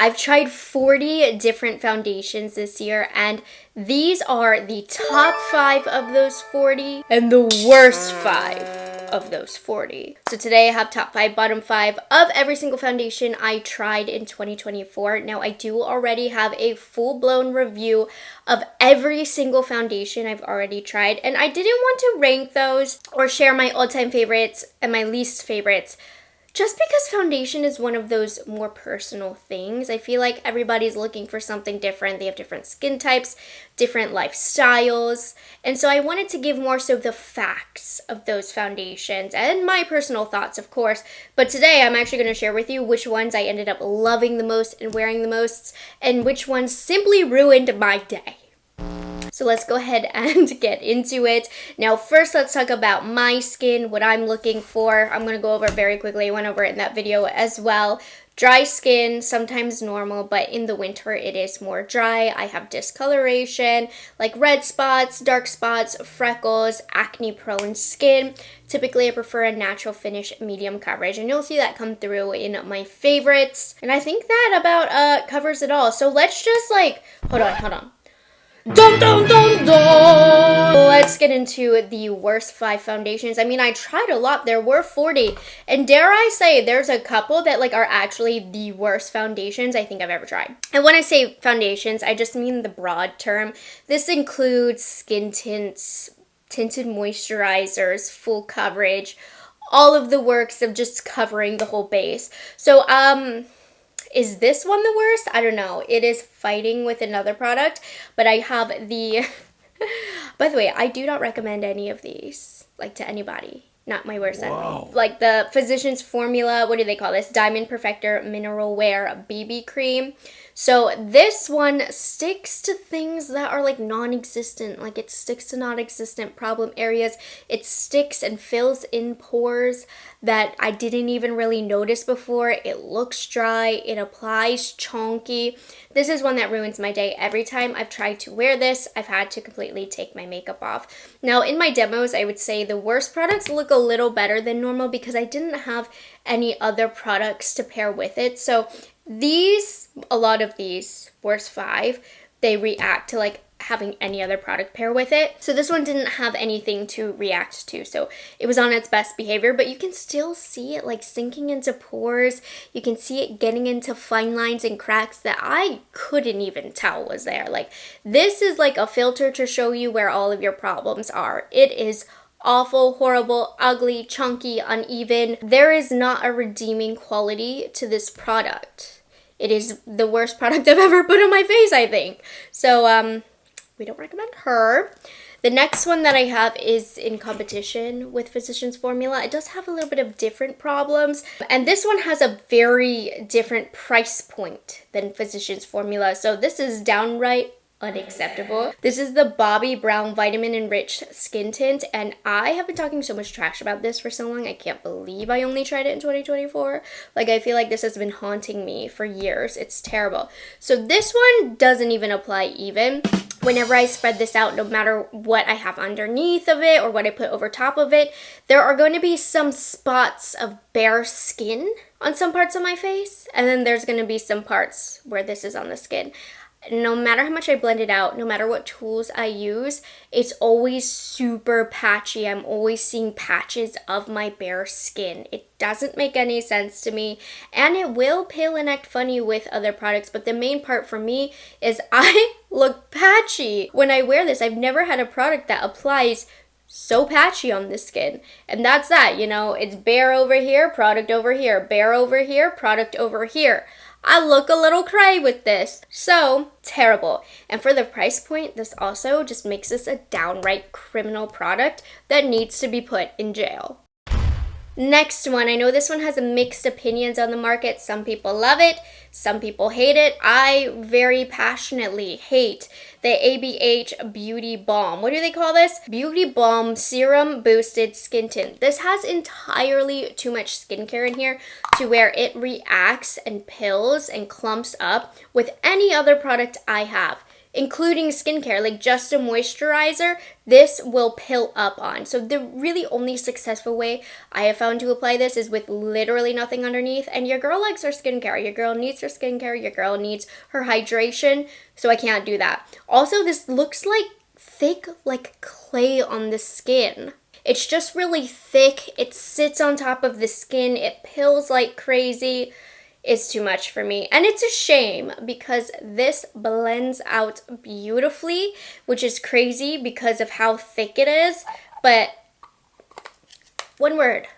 I've tried 40 different foundations this year, and these are the top 5 of those 40 and the worst 5 of those 40. So today I have top 5, bottom 5 of every single foundation I tried in 2024. Now I do already have a full-blown review of every single foundation I've already tried, and I didn't want to rank those or share my all-time favorites and my least favorites. Just because foundation is one of those more personal things. I feel like everybody's looking for something different. They have different skin types, different lifestyles. And so I wanted to give more so the facts of those foundations and my personal thoughts, of course. But today I'm actually going to share with you which ones I ended up loving the most and wearing the most, and which ones simply ruined my day. So let's go ahead and get into it. Now, first, let's talk about my skin, what I'm looking for. I'm going to go over it very quickly. I went over it in that video as well. Dry skin, sometimes normal, but in the winter, it is more dry. I have discoloration, like red spots, dark spots, freckles, acne-prone skin. Typically, I prefer a natural finish, medium coverage, and you'll see that come through in my favorites. And I think that about covers it all. So let's just hold on. Dun, dun, dun, dun. Let's get into the worst 5 foundations. I mean, I tried a lot. There were 40. And dare I say, there's a couple that are actually the worst foundations I think I've ever tried. And when I say foundations, I just mean the broad term. This includes skin tints, tinted moisturizers, full coverage, all of the works of just covering the whole base. So, is this one the worst? I don't know. It is fighting with another product, but I have the... By the way, I do not recommend any of these, to anybody. Not my worst enemy. The Physicians Formula, what do they call this? Diamond Perfector Mineral Wear BB Cream. So this one sticks to things that are non-existent. It sticks to non-existent problem areas. It sticks and fills in pores that I didn't even really notice before. It looks dry. It applies chunky. This is one that ruins my day. Every time I've tried to wear this, I've had to completely take my makeup off. Now, in my demos, I would say the worst products look a little better than normal because I didn't have any other products to pair with it. So a lot of these worst 5, they react to having any other product pair with it. So this one didn't have anything to react to. So it was on its best behavior, but you can still see it sinking into pores. You can see it getting into fine lines and cracks that I couldn't even tell was there. This is a filter to show you where all of your problems are. It is awful, horrible, ugly, chunky, uneven. There is not a redeeming quality to this product. It is the worst product I've ever put on my face, I think. So, we don't recommend her. The next one that I have is in competition with Physicians Formula. It does have a little bit of different problems. And this one has a very different price point than Physicians Formula. So this is downright unacceptable. This is the Bobbi Brown Vitamin Enriched Skin Tint, and I have been talking so much trash about this for so long. I can't believe I only tried it in 2024. I feel like this has been haunting me for years. It's terrible. So this one doesn't even apply even. Whenever I spread this out, no matter what I have underneath of it or what I put over top of it, there are going to be some spots of bare skin on some parts of my face, and then there's going to be some parts where this is on the skin. No matter how much I blend it out, no matter what tools I use, it's always super patchy. I'm always seeing patches of my bare skin. It doesn't make any sense to me, and it will pale and act funny with other products, but the main part for me is I look patchy. When I wear this, I've never had a product that applies so patchy on the skin, and that's that, it's bare over here, product over here, bare over here, product over here. I look a little cray with this. So terrible. And for the price point, this also just makes this a downright criminal product that needs to be put in jail. Next one, I know this one has mixed opinions on the market. Some people love it, some people hate it. I very passionately hate the ABH Beauty Balm. What do they call this? Beauty Balm Serum Boosted Skin Tint. This has entirely too much skincare in here to where it reacts and pills and clumps up with any other product I have. including skincare, like just a moisturizer, this will pill up on. So the really only successful way I have found to apply this is with literally nothing underneath. And your girl likes her skincare. Your girl needs her skincare. Your girl needs her hydration. So I can't do that. Also, this looks like thick like clay on the skin. It's just really thick. It sits on top of the skin. It pills like crazy. It's too much for me. And it's a shame because this blends out beautifully, which is crazy because of how thick it is. But one word,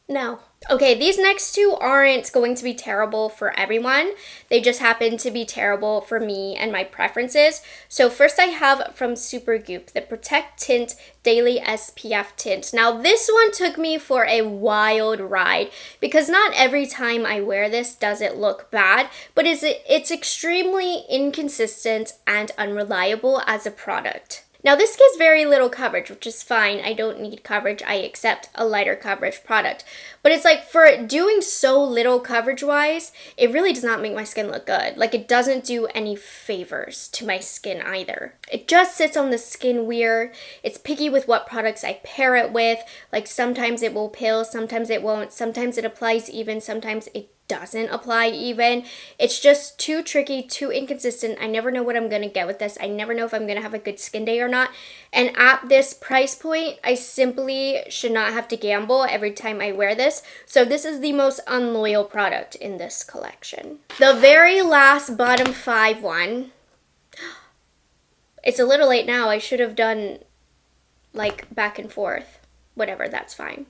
no. Okay, these next two aren't going to be terrible for everyone. They just happen to be terrible for me and my preferences. So first I have from Supergoop, the Protect Tint Daily SPF Tint. Now this one took me for a wild ride because not every time I wear this does it look bad, but it's extremely inconsistent and unreliable as a product. Now this gives very little coverage, which is fine. I don't need coverage. I accept a lighter coverage product. But it's like for doing so little coverage wise, it really does not make my skin look good. Like it doesn't do any favors to my skin either. It just sits on the skin weird. It's picky with what products I pair it with. Like sometimes it will pill, sometimes it won't. Sometimes it applies even, sometimes it doesn't apply even. It's just too tricky, too inconsistent. I never know what I'm gonna get with this. I never know if I'm gonna have a good skin day or not. And at this price point, I simply should not have to gamble every time I wear this. So this is the most unloyal product in this collection. The very last bottom 5 one. It's a little late now. I should have done like back and forth. Whatever, that's fine.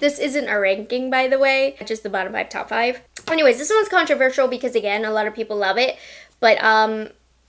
This isn't a ranking, by the way, just the bottom 5, top 5. Anyways, this one's controversial because, again, a lot of people love it, but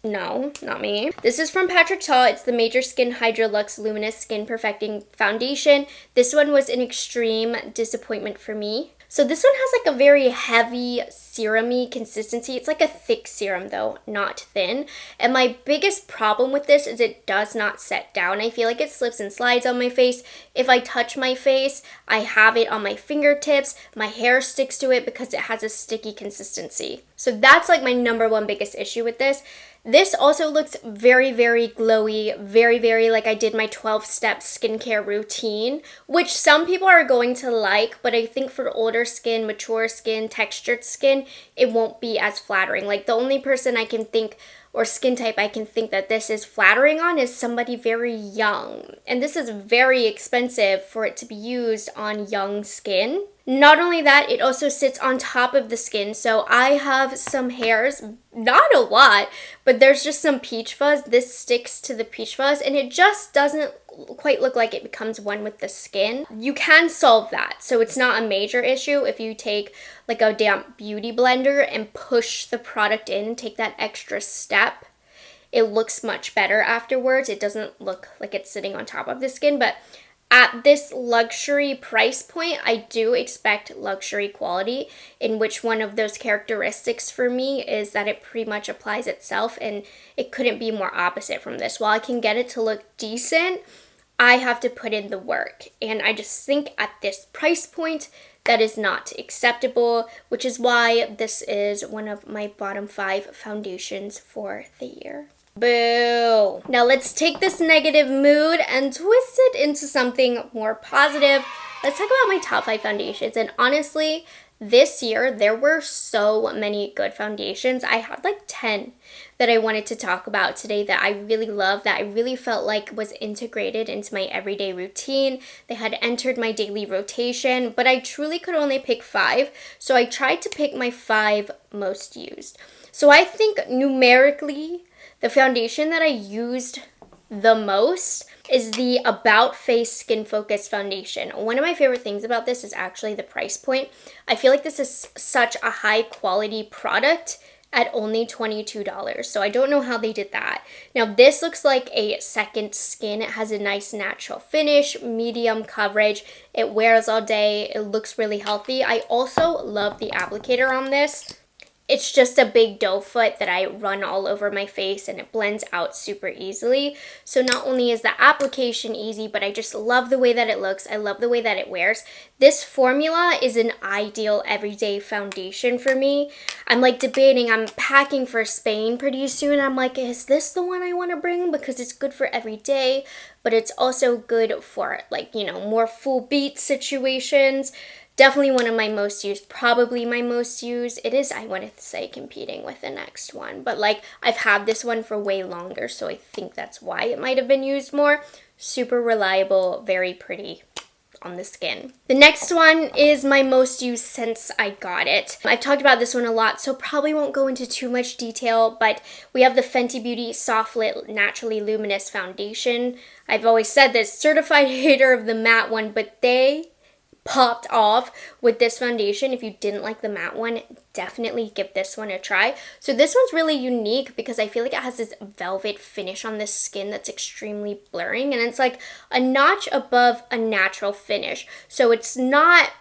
no, not me. This is from Patrick Ta. It's the Major Skin Hydra Luxe Luminous Skin Perfecting Foundation. This one was an extreme disappointment for me. So this one has like a very heavy serum-y consistency. It's like a thick serum though, not thin. And my biggest problem with this is it does not set down. I feel like it slips and slides on my face. If I touch my face, I have it on my fingertips. My hair sticks to it because it has a sticky consistency. So that's like my number one biggest issue with this. This also looks very, very glowy, very like I did my 12-step skincare routine, which some people are going to like, but I think for older skin, mature skin, textured skin, it won't be as flattering. Like the only person I can think, or skin type I can think that this is flattering on is somebody very young. And this is very expensive for it to be used on young skin. Not only that, it also sits on top of the skin. So I have some hairs, not a lot, but there's just some peach fuzz. This sticks to the peach fuzz and it just doesn't quite look like it becomes one with the skin. You can solve that. So it's not a major issue if you take like a damp beauty blender and push the product in, take that extra step. It looks much better afterwards. It doesn't look like it's sitting on top of the skin, but at this luxury price point, I do expect luxury quality, in which one of those characteristics for me is that it pretty much applies itself, and it couldn't be more opposite from this. While I can get it to look decent, I have to put in the work, and I just think at this price point, that is not acceptable, which is why this is one of my bottom 5 foundations for the year. Boo! Now let's take this negative mood and twist it into something more positive. Let's talk about my top 5 foundations. And honestly, this year there were so many good foundations. I had like 10 that I wanted to talk about today that I really love, that I really felt like was integrated into my everyday routine. They had entered my daily rotation, but I truly could only pick 5. So I tried to pick my 5 most used. So I think numerically, the foundation that I used the most is the About Face Skin Focus Foundation. One of my favorite things about this is actually the price point. I feel like this is such a high quality product at only $22. So I don't know how they did that. Now this looks like a second skin. It has a nice natural finish, medium coverage. It wears all day. It looks really healthy. I also love the applicator on this. it's just a big doe foot that I run all over my face and it blends out super easily. So not only is the application easy, but I just love the way that it looks. I love the way that it wears. This formula is an ideal everyday foundation for me. I'm like debating, I'm packing for Spain pretty soon. I'm like, is this the one I want to bring? Because it's good for every day, but it's also good for like, you know, more full beat situations. Definitely one of my most used, probably my most used. It is, I want to say, competing with the next one. But like, I've had this one for way longer, so I think that's why it might have been used more. Super reliable, very pretty on the skin. The next one is my most used since I got it. I've talked about this one a lot, so probably won't go into too much detail, but we have the Fenty Beauty Soft Lit Naturally Luminous Foundation. I've always said this, certified hater of the matte one, but they popped off with this foundation. If you didn't like the matte one, definitely give this one a try. So this one's really unique because I feel like it has this velvet finish on the skin that's extremely blurring, and it's like a notch above a natural finish. So it's not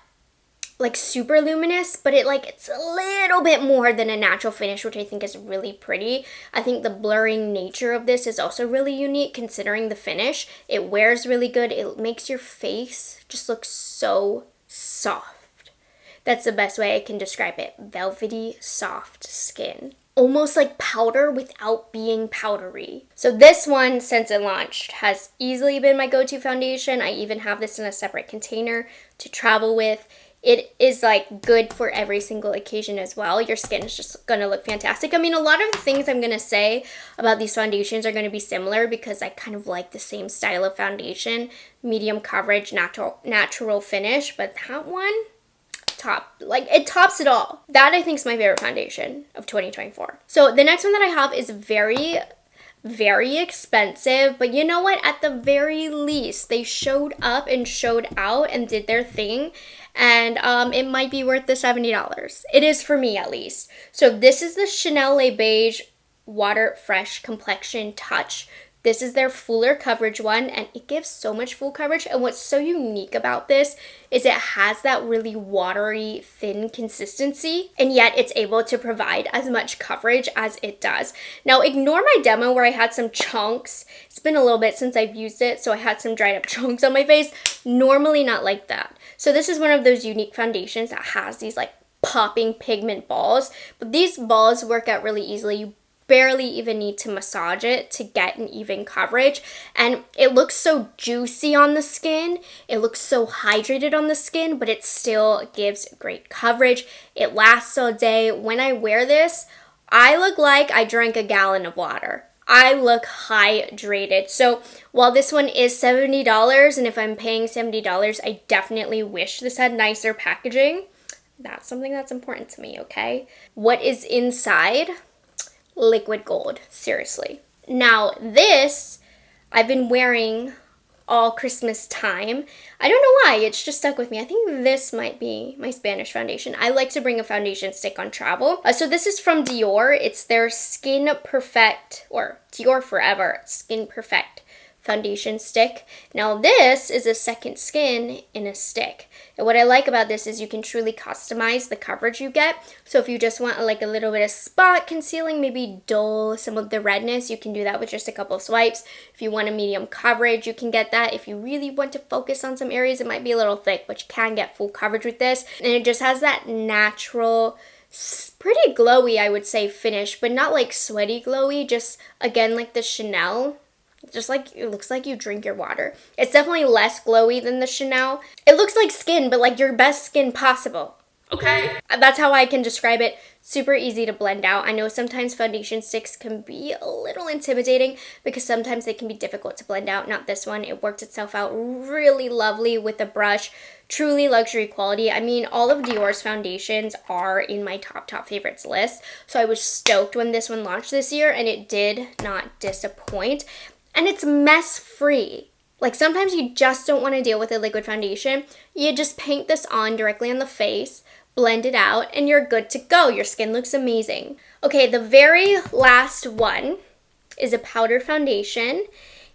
like super luminous, but it's a little bit more than a natural finish, which I think is really pretty. I think the blurring nature of this is also really unique considering the finish. It wears really good. It makes your face just look so soft. That's the best way I can describe it. Velvety, soft skin. Almost like powder without being powdery. So this one, since it launched, has easily been my go-to foundation. I even have this in a separate container to travel with. It is like good for every single occasion as well. Your skin is just going to look fantastic. I mean, a lot of the things I'm going to say about these foundations are going to be similar because I kind of like the same style of foundation. Medium coverage, natural finish. But that one, it tops it all. That I think is my favorite foundation of 2024. So the next one that I have is very expensive, but you know what? At the very least, they showed up and showed out and did their thing, and it might be worth the $70. It is for me, at least. So this is the Chanel Le Beige Water Fresh Complexion Touch. This is their fuller coverage one, and it gives so much full coverage. And what's so unique about this is it has that really watery, thin consistency, and yet it's able to provide as much coverage as it does. Now, ignore my demo where I had some chunks. It's been a little bit since I've used it, so I had some dried up chunks on my face. Normally not like that. So this is one of those unique foundations that has these like popping pigment balls, but these balls work out really easily. You barely even need to massage it to get an even coverage, and it looks so juicy on the skin. It looks so hydrated on the skin, but it still gives great coverage. It lasts all day. When I wear this, I look like I drank a gallon of water. I look hydrated. So while this one is $70, and if I'm paying $70, I definitely wish this had nicer packaging. That's something that's important to me, okay? What is inside? Liquid gold, seriously. Now this, I've been wearing all Christmas time. I don't know why, it's just stuck with me. I think this might be my Spanish foundation. I like to bring a foundation stick on travel. So this is from Dior. It's their Skin Perfect, or Dior Forever Skin Perfect foundation stick. Now this is a second skin in a stick. And what I like about this is you can truly customize the coverage you get. So if you just want like a little bit of spot concealing, maybe dull some of the redness, you can do that with just a couple of swipes. If you want a medium coverage, you can get that. If you really want to focus on some areas, it might be a little thick, but you can get full coverage with this. And it just has that natural, pretty glowy, I would say, finish, but not like sweaty glowy, just again like the Chanel. Just like, it looks like you drink your water. It's definitely less glowy than the Chanel. It looks like skin, but like your best skin possible. Okay? That's how I can describe it. Super easy to blend out. I know sometimes foundation sticks can be a little intimidating because sometimes they can be difficult to blend out. Not this one. It worked itself out really lovely with a brush. Truly luxury quality. I mean, all of Dior's foundations are in my top favorites list. So I was stoked when this one launched this year, and it did not disappoint. And it's mess free. Like sometimes you just don't want to deal with a liquid foundation. You just paint this on directly on the face, blend it out, and you're good to go. Your skin looks amazing. Okay, the very last one is a powder foundation.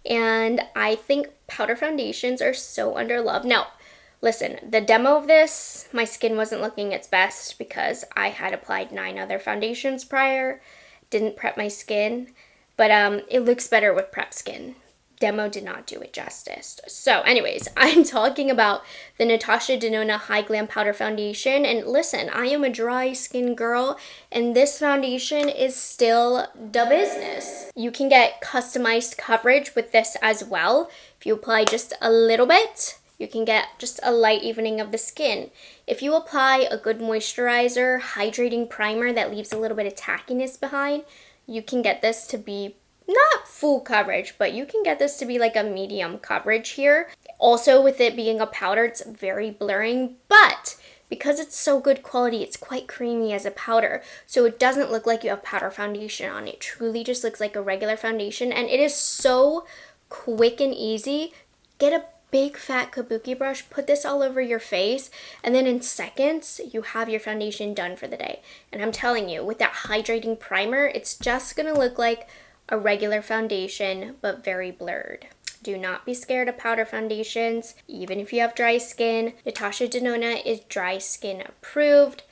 And I think powder foundations are so underloved. Now, Listen, the demo of this, my skin wasn't looking its best because I had applied 9 other foundations prior. Didn't prep my skin, but it looks better with prep skin. Demo did not do it justice. So anyways, I'm talking about the Natasha Denona High Glam Powder Foundation. And listen, I am a dry skin girl, and this foundation is still the business. You can get customized coverage with this as well. If you apply just a little bit, you can get just a light evening of the skin. If you apply a good moisturizer, hydrating primer that leaves a little bit of tackiness behind, you can get this to be not full coverage, but you can get this to be like a medium coverage here. Also, with it being a powder, it's very blurring, but because it's so good quality, it's quite creamy as a powder. So it doesn't look like you have powder foundation on. It truly just looks like a regular foundation, and it is so quick and easy. Get a big fat kabuki brush, put this all over your face, and then in seconds you have your foundation done for the day. And I'm telling you, with that hydrating primer, it's just gonna look like a regular foundation but very blurred. Do not be scared of powder foundations, even if you have dry skin. Natasha Denona is dry skin approved.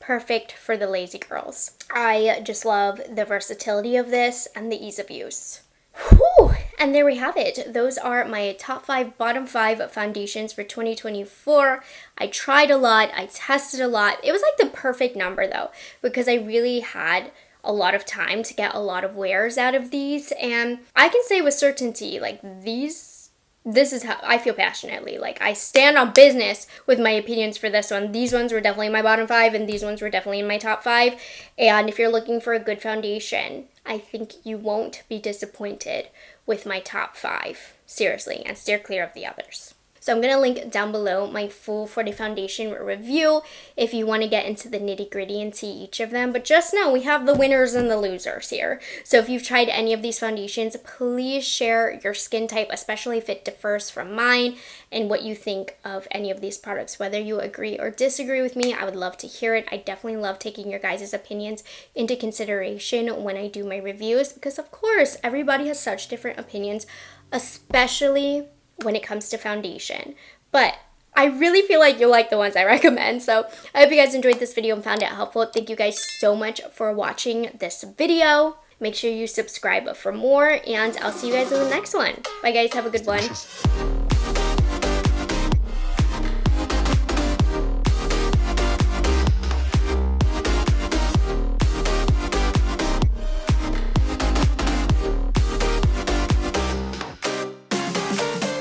Perfect for the lazy girls. I just love the versatility of this and the ease of use. Whew! And there we have it. Those are my top 5, bottom 5 foundations for 2024. I tried a lot. I tested a lot. It was like the perfect number though, because I really had a lot of time to get a lot of wears out of these. And I can say with certainty, like this is how I feel passionately. Like I stand on business with my opinions for this one. These ones were definitely in my bottom 5 and these ones were definitely in my top 5. And if you're looking for a good foundation, I think you won't be disappointed with my top 5. Seriously, and steer clear of the others. So I'm going to link down below my full 40 foundation review if you want to get into the nitty gritty and see each of them. But just know we have the winners and the losers here. So if you've tried any of these foundations, please share your skin type, especially if it differs from mine, and what you think of any of these products. Whether you agree or disagree with me, I would love to hear it. I definitely love taking your guys' opinions into consideration when I do my reviews, because of course, everybody has such different opinions, especially when it comes to foundation. But I really feel like you'll like the ones I recommend. So I hope you guys enjoyed this video and found it helpful. Thank you guys so much for watching this video. Make sure you subscribe for more, and I'll see you guys in the next one. Bye guys, have a good one.